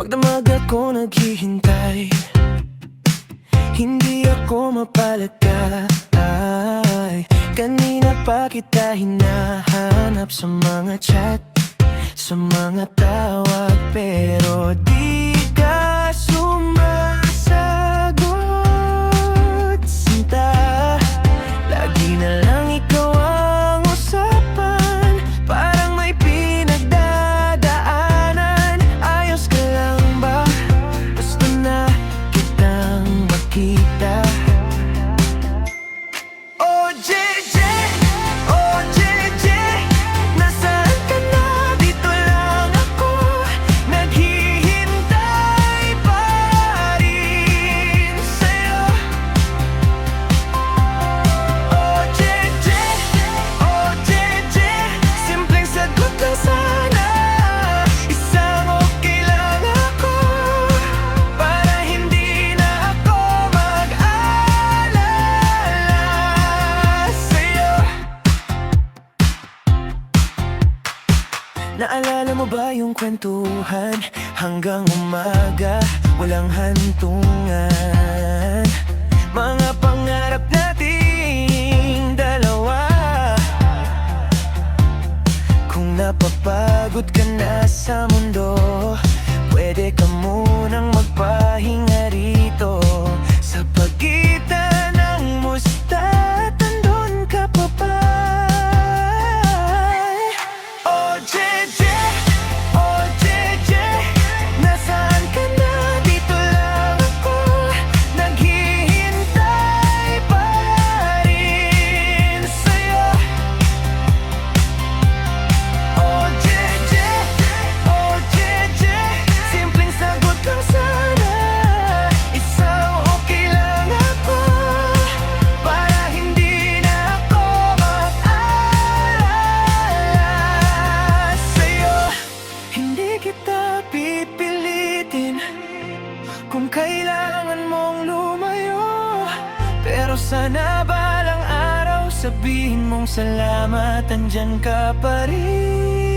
Magdamag ako naghihintay, hindi ako mapalagay. Kanina pa kita hinahanap sa mga chat, sa mga tawag, pero di ka sumasagot. Sinta, lagi na lang ikaw ang usapan, parang may pinagdadaanan. Ayos ka lang ba? Gusto na kitang makita. Oh JJ, oh JJ, nasaan ka na? Dito lang ako, naghihintay pa rin sa'yo. Oh JJ, oh JJ, simpleng sagot lang sana, isang okay lang ako, para hindi na ako mag-alala sa'yo. Naalala mo ba yung kwentuhan? Hanggang umaga, walang hantungan. Mga pangarap nating dalawa. Kung napapagod ka na sa mundo, pwede ka munang magpahinga rito. Sa pagitan ng musta at andun ka pa ba? Oh JJ, oh JJ, nasaan ka na? Dito lang ako, naghihintay pa rin sa'yo. Oh JJ, oh JJ, simpleng sagot lang sana, isang okay lang ako, para hindi na ako mag-alala sa'yo. Hindi kita pipilitin kung kailangan mong lumayo, pero sana balang araw sabihin mong salamat, andyan ka pa rin.